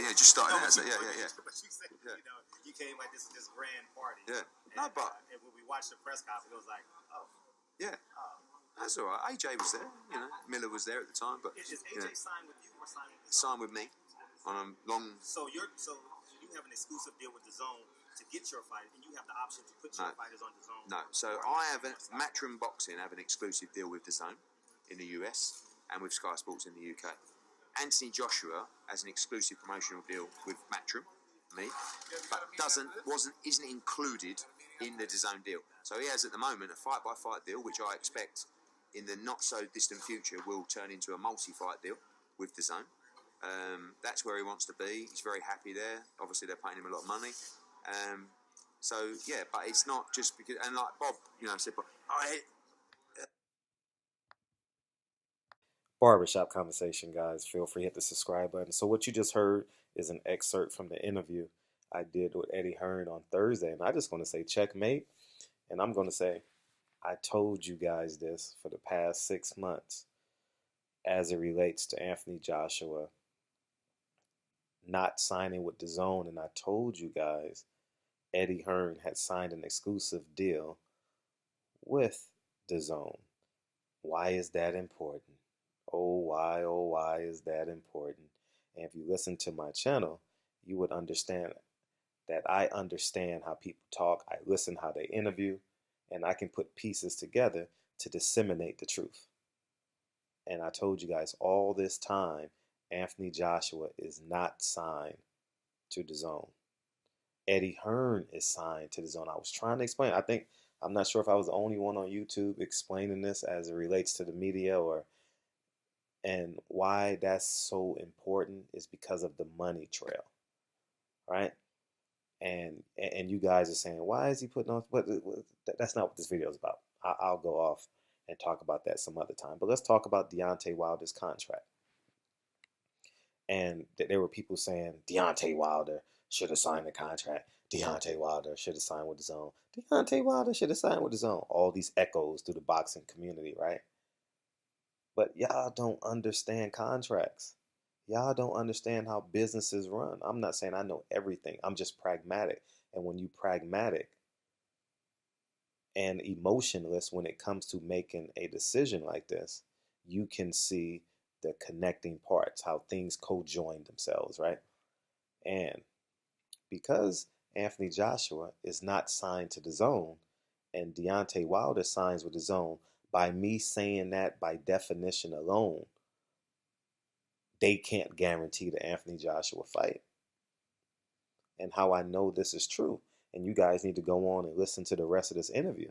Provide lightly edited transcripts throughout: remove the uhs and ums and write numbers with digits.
yeah. Just starting out. Yeah. But you said, you came like this grand party. Yeah. And, and when we watched the press conference, it was like, oh. Yeah. Oh. That's all right. AJ was there. Miller was there at the time. But is AJ signed with you or signed with DAZN? Signed with me on a long. So you have an exclusive deal with DAZN to get your fight, and you have the option to put your fighters on DAZN. No. So I have Matchroom Boxing have an exclusive deal with DAZN in the US and with Sky Sports in the UK. Anthony Joshua has an exclusive promotional deal with Matchroom, me, but isn't included in the DAZN deal. So he has at the moment a fight-by-fight deal, which I expect in the not-so-distant future will turn into a multi-fight deal with DAZN. That's where he wants to be. He's very happy there. Obviously, they're paying him a lot of money. But it's not just because... And like Bob, said, Barbershop conversation, guys. Feel free to hit the subscribe button. So what you just heard is an excerpt from the interview I did with Eddie Hearn on Thursday. And I'm just going to say checkmate. And I'm going to say, I told you guys this for the past 6 months as it relates to Anthony Joshua not signing with DAZN. And I told you guys Eddie Hearn had signed an exclusive deal with DAZN. Why is that important? Oh, why is that important? And if you listen to my channel, you would understand that I understand how people talk. I listen how they interview, and I can put pieces together to disseminate the truth. And I told you guys all this time, Anthony Joshua is not signed to DAZN. Eddie Hearn is signed to DAZN. I was trying to explain. I'm not sure if I was the only one on YouTube explaining this as it relates to the media and why that's so important is because of the money trail, right? And you guys are saying, why is he putting on? But that's not what this video is about. I'll go off and talk about that some other time. But let's talk about Deontay Wilder's contract. And there were people saying Deontay Wilder should have signed the contract. Deontay Wilder should have signed with DAZN. Deontay Wilder should have signed with DAZN. All these echoes through the boxing community, right? But y'all don't understand contracts. Y'all don't understand how businesses run. I'm not saying I know everything. I'm just pragmatic. And when you pragmatic and emotionless when it comes to making a decision like this, you can see the connecting parts, how things co-join themselves, right? And because Anthony Joshua is not signed to DAZN and Deontay Wilder signs with DAZN, by me saying that by definition alone, they can't guarantee the Anthony Joshua fight. And how I know this is true, and you guys need to go on and listen to the rest of this interview.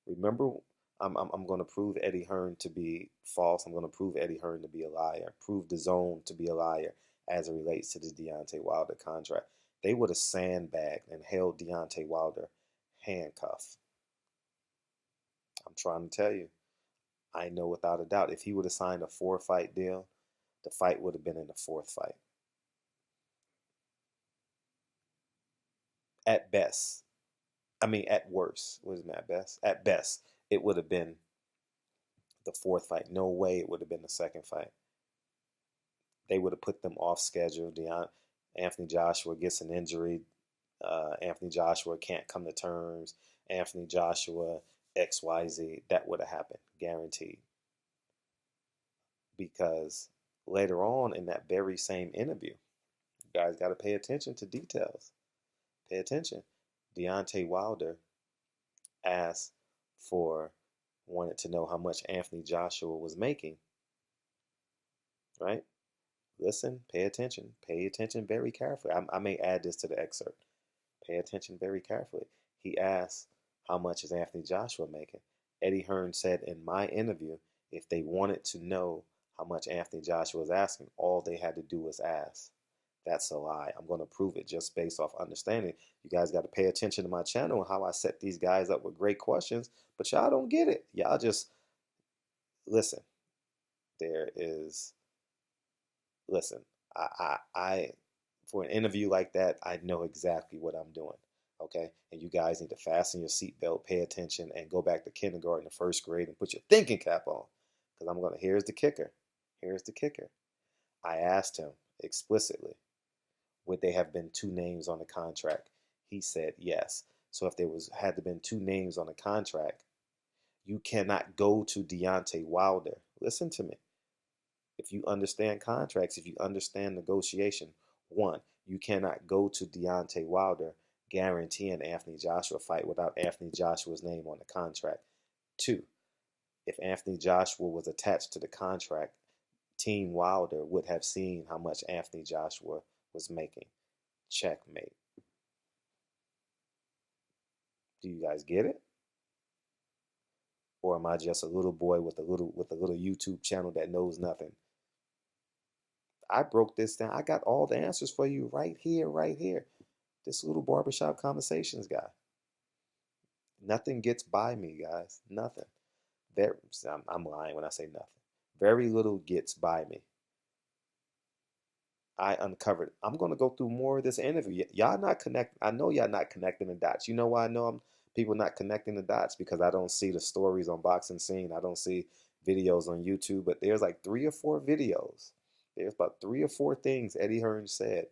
Remember, I'm going to prove Eddie Hearn to be false. I'm going to prove Eddie Hearn to be a liar. Prove DAZN to be a liar as it relates to this Deontay Wilder contract. They would have sandbagged and held Deontay Wilder handcuffed. I'm trying to tell you, I know without a doubt, if he would have signed a 4-fight deal, the fight would have been in the 4th fight. At best. At worst. What is it, at best? At best, it would have been the 4th fight. No way it would have been the 2nd fight. They would have put them off schedule. Anthony Joshua gets an injury. Anthony Joshua can't come to terms. Anthony Joshua XYZ, that would have happened, guaranteed. Because later on in that very same interview, you guys got to pay attention to details. Pay attention. Deontay Wilder wanted to know how much Anthony Joshua was making. Right? Listen, pay attention very carefully. I may add this to the excerpt. Pay attention very carefully. He asked, how much is Anthony Joshua making? Eddie Hearn said in my interview, if they wanted to know how much Anthony Joshua was asking, all they had to do was ask. That's a lie. I'm going to prove it just based off understanding. You guys got to pay attention to my channel and how I set these guys up with great questions, but y'all don't get it. Y'all just listen. Listen, I for an interview like that, I know exactly what I'm doing. Okay, and you guys need to fasten your seatbelt, pay attention, and go back to kindergarten or 1st grade and put your thinking cap on. Because here's the kicker. Here's the kicker. I asked him explicitly, Would there have been two names on the contract? He said yes. So if there had to been two names on the contract, you cannot go to Deontay Wilder. Listen to me. If you understand contracts, if you understand negotiation, one, you cannot go to Deontay Wilder guaranteeing Anthony Joshua fight without Anthony Joshua's name on the contract. Two, if Anthony Joshua was attached to the contract, Team Wilder would have seen how much Anthony Joshua was making. Checkmate. Do you guys get it? Or am I just a little boy with a little YouTube channel that knows nothing? I broke this down. I got all the answers for you right here, right here. This little barbershop conversations guy. Nothing gets by me, guys. Nothing. I'm lying when I say nothing. Very little gets by me. I uncovered. I'm going to go through more of this interview. Y'all not connecting. I know y'all not connecting the dots. You know why I know people not connecting the dots? Because I don't see the stories on Boxing Scene. I don't see videos on YouTube. But there's like 3 or 4 videos. There's about 3 or 4 things Eddie Hearn said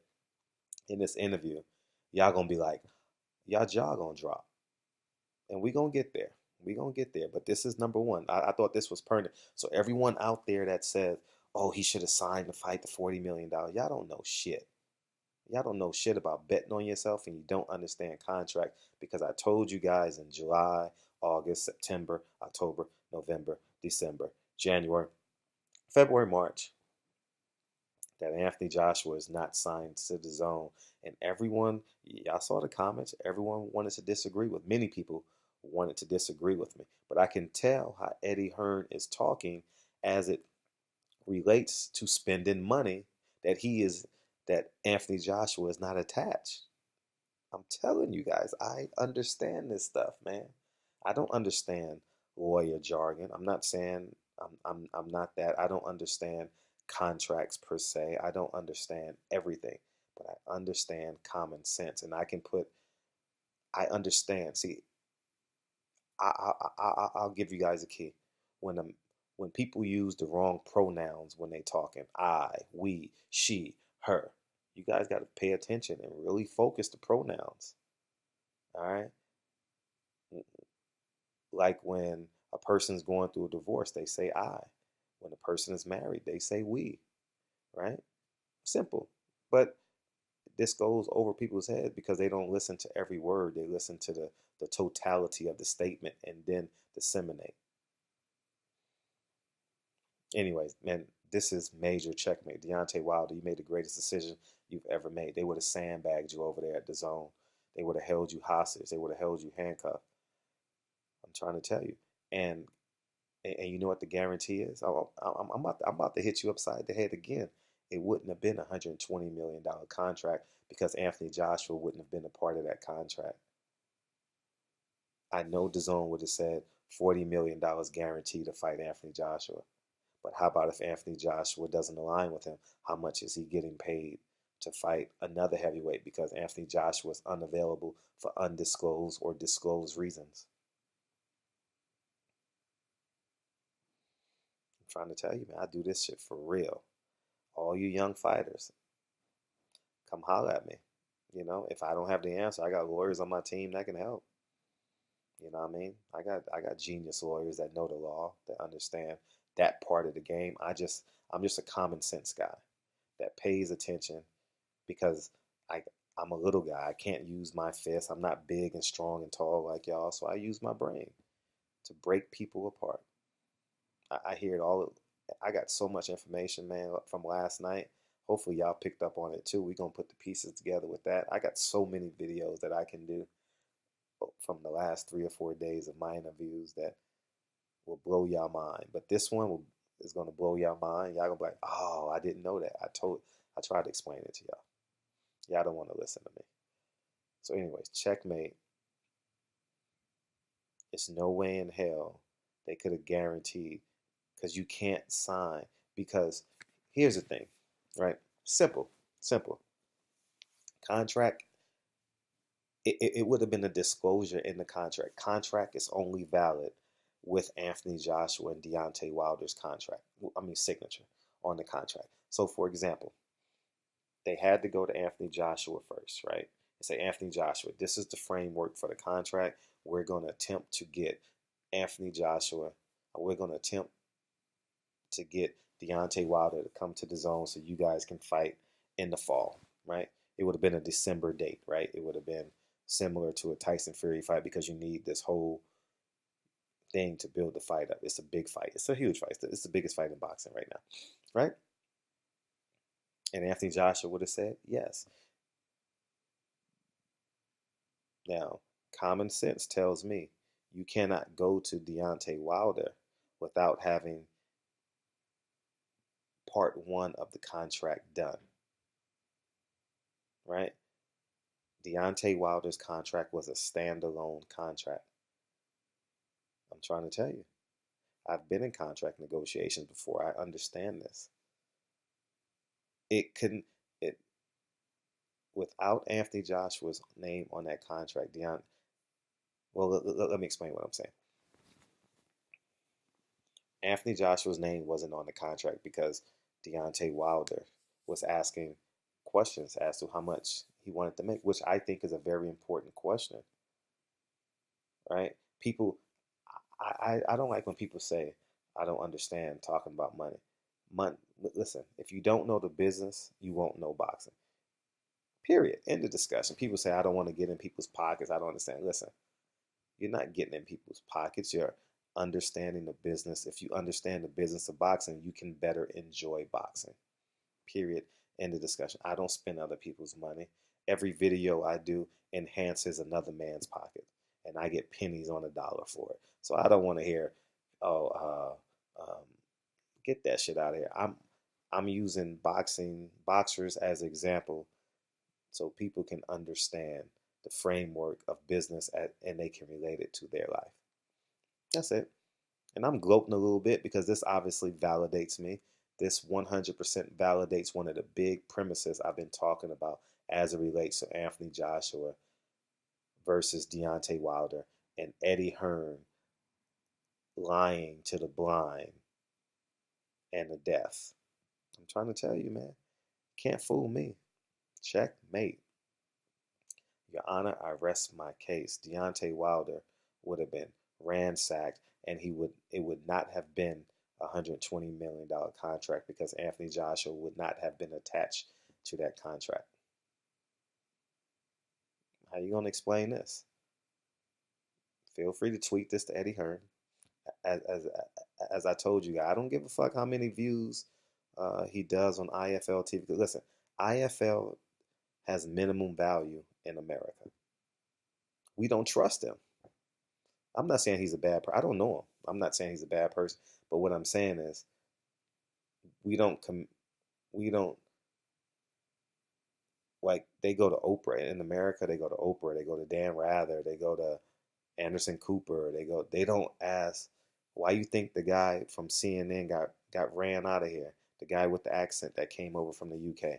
in this interview. Y'all going to be like, y'all jaw going to drop. And we going to get there. We going to get there. But this is number one. I thought this was pertinent. So everyone out there that says, oh, he should have signed to fight the $40 million. Y'all don't know shit. Y'all don't know shit about betting on yourself, and you don't understand contract, because I told you guys in July, August, September, October, November, December, January, February, March, that Anthony Joshua is not signed to the DAZN. And everyone, y'all saw the comments, everyone wanted to disagree with, many people wanted to disagree with me. But I can tell how Eddie Hearn is talking as it relates to spending money that Anthony Joshua is not attached. I'm telling you guys, I understand this stuff, man. I don't understand lawyer jargon. I'm not saying I'm not that. I don't understand contracts per se. I don't understand everything, but I understand common sense, and I understand. See, I'll give you guys a key. When people use the wrong pronouns when they talking, I, we, she, her, you guys got to pay attention and really focus the pronouns. All right? Like when a person's going through a divorce, they say I. When a person is married, they say we. Right? Simple. But this goes over people's head because they don't listen to every word. They listen to the totality of the statement and then disseminate. Anyways, man, this is major checkmate. Deontay Wilder, you made the greatest decision you've ever made. They would have sandbagged you over there at the DAZN. They would have held you hostage. They would have held you handcuffed. I'm trying to tell you. And you know what the guarantee is? I'm about to hit you upside the head again. It wouldn't have been a $120 million contract because Anthony Joshua wouldn't have been a part of that contract. I know DAZN would have said $40 million guaranteed to fight Anthony Joshua. But how about if Anthony Joshua doesn't align with him? How much is he getting paid to fight another heavyweight because Anthony Joshua is unavailable for undisclosed or disclosed reasons? I'm trying to tell you, man, I do this shit for real. All you young fighters, come holler at me. You know, if I don't have the answer, I got lawyers on my team that can help. You know what I mean? I got genius lawyers that know the law, that understand that part of the game. I'm just a common sense guy that pays attention because I'm a little guy. I can't use my fist. I'm not big and strong and tall like y'all, so I use my brain to break people apart. I hear it all. I got so much information, man, from last night. Hopefully y'all picked up on it too. We're going to put the pieces together with that. I got so many videos that I can do from the last 3 or 4 days of my interviews that will blow y'all mind. But this one is going to blow y'all mind. Y'all going to be like, oh, I didn't know that. I tried to explain it to y'all. Y'all don't want to listen to me. So anyways, checkmate. It's no way in hell they could have guaranteed, because you can't sign. Because here's the thing, right? Simple. Contract, it would have been a disclosure in the contract. Contract is only valid with Anthony Joshua and Deontay Wilder's signature on the contract. So for example, they had to go to Anthony Joshua first, right? And say, Anthony Joshua, this is the framework for the contract. We're going to attempt to get Anthony Joshua, we're going to attempt to get Deontay Wilder to come to the zone so you guys can fight in the fall, right? It would have been a December date, right? It would have been similar to a Tyson Fury fight because you need this whole thing to build the fight up. It's a big fight. It's a huge fight. It's the biggest fight in boxing right now, right? And Anthony Joshua would have said yes. Now, common sense tells me you cannot go to Deontay Wilder without having part one of the contract done, right? Deontay Wilder's contract was a standalone contract. I'm trying to tell you. I've been in contract negotiations before. I understand this. Without Anthony Joshua's name on that contract, let me explain what I'm saying. Anthony Joshua's name wasn't on the contract because Deontay Wilder was asking questions as to how much he wanted to make, which I think is a very important question, right? People, I don't like when people say, I don't understand talking about money. Listen, if you don't know the business, you won't know boxing. Period. End of discussion. People say, I don't want to get in people's pockets. I don't understand. Listen, you're not getting in people's pockets. You're understanding the business. If you understand the business of boxing, you can better enjoy boxing. Period. End of discussion. I don't spend other people's money. Every video I do enhances another man's pocket, and I get pennies on a dollar for it. So I don't want to hear, get that shit out of here. I'm using boxers as an example so people can understand the framework of business and they can relate it to their life. That's it. And I'm gloating a little bit because this obviously validates me. This 100% validates one of the big premises I've been talking about as it relates to Anthony Joshua versus Deontay Wilder and Eddie Hearn lying to the blind and the deaf. I'm trying to tell you, man, can't fool me. Checkmate. Your Honor, I rest my case. Deontay Wilder would have been ransacked, and it would not have been a $120 million contract because Anthony Joshua would not have been attached to that contract. How you going to explain this? Feel free to tweet this to Eddie Hearn. As I told you, I don't give a fuck how many views he does on IFL TV. Listen, IFL has minimum value in America. We don't trust him. I'm not saying he's a bad person. I don't know him. I'm not saying he's a bad person. But what I'm saying is we don't like, they go to Oprah in America. They go to Oprah. They go to Dan Rather. They go to Anderson Cooper. They don't ask why you think the guy from CNN got ran out of here. The guy with the accent that came over from the UK.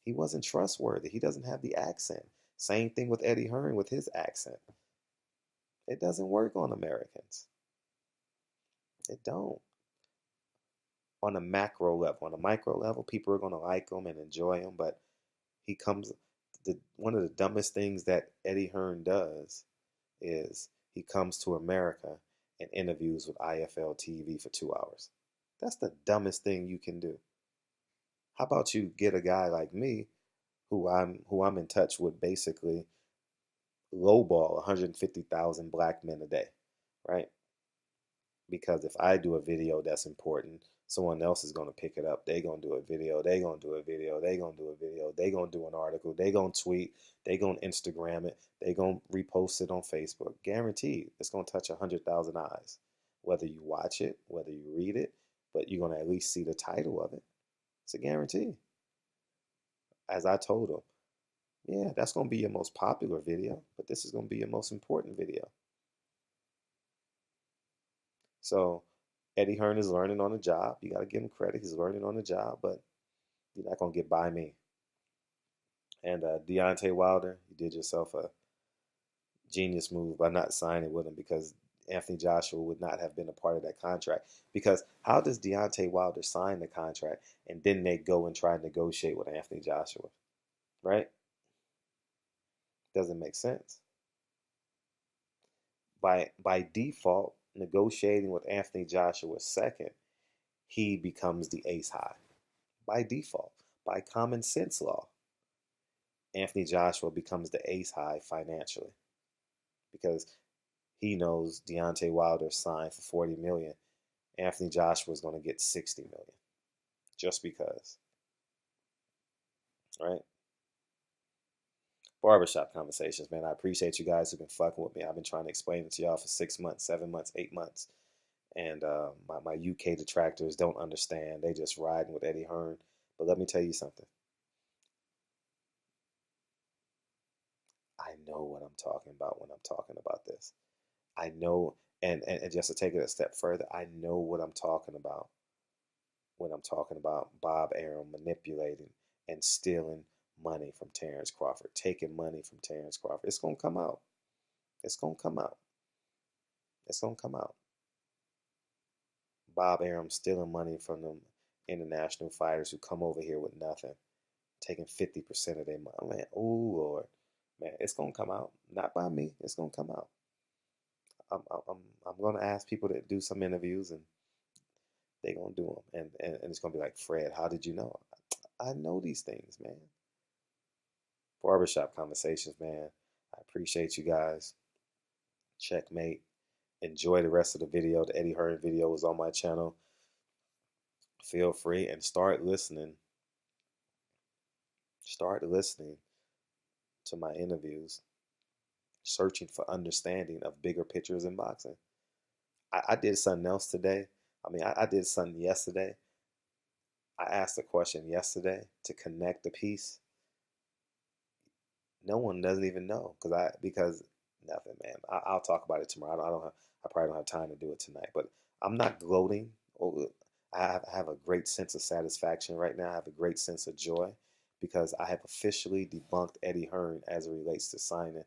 He wasn't trustworthy. He doesn't have the accent. Same thing with Eddie Hearn with his accent. It doesn't work on Americans. It don't. On a macro level. On a micro level, people are going to like him and enjoy him, but one of the dumbest things that Eddie Hearn does is he comes to America and interviews with IFL TV for 2 hours. That's the dumbest thing you can do. How about you get a guy like me, who I'm in touch with, basically lowball 150,000 black men a day, right? Because if I do a video that's important, someone else is going to pick it up. They're going to do a video. They're going to do a video. They're going to do a video. They're going to do an article. They're going to tweet. They're going to Instagram it. They're going to repost it on Facebook. Guaranteed, it's going to touch 100,000 eyes. Whether you watch it, whether you read it, but you're going to at least see the title of it. It's a guarantee. As I told him, yeah, that's going to be your most popular video, but this is going to be your most important video. So Eddie Hearn is learning on the job. You got to give him credit. He's learning on the job, but you're not going to get by me. And Deontay Wilder, you did yourself a genius move by not signing with him, because Anthony Joshua would not have been a part of that contract. Because how does Deontay Wilder sign the contract and then they go and try and negotiate with Anthony Joshua? right? Doesn't make sense. By default, negotiating with Anthony Joshua second, he becomes the ace high. By default, by common sense law, Anthony Joshua becomes the ace high financially because he knows Deontay Wilder signed for 40 million. Anthony Joshua is going to get 60 million just because, right? Barbershop conversations, man. I appreciate you guys who've been fucking with me. I've been trying to explain it to y'all for 6 months, 7 months, 8 months. And my UK detractors don't understand. They just riding with Eddie Hearn. But let me tell you something. I know what I'm talking about when I'm talking about this. I know, and just to take it a step further, I know what I'm talking about when I'm talking about Bob Arum manipulating and stealing money from Terrence Crawford, taking money from Terrence Crawford. It's going to come out. It's going to come out. It's going to come out. Bob Arum stealing money from them international fighters who come over here with nothing, taking 50% of their money. Man, oh, Lord. Man, it's going to come out. Not by me. It's going to come out. I'm going to ask people to do some interviews, and they're going to do them. And it's going to be like, Fred, how did you know? I know these things, man. Barbershop conversations, man. I appreciate you guys. Checkmate. Enjoy the rest of the video. The Eddie Hearn video is on my channel. Feel free and start listening. Start listening to my interviews. Searching for understanding of bigger pictures in boxing. I did something else today. I did something yesterday. I asked a question yesterday to connect the piece. No one doesn't even know because nothing, man. I'll talk about it tomorrow. I probably don't have time to do it tonight. But I'm not gloating. I have a great sense of satisfaction right now. I have a great sense of joy because I have officially debunked Eddie Hearn as it relates to signing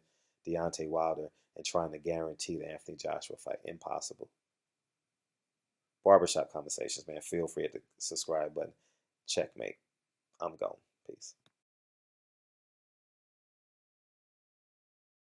Deontay Wilder and trying to guarantee the Anthony Joshua fight. Impossible. Barbershop conversations, man. Feel free to hit the subscribe button. Checkmate. I'm gone. Peace.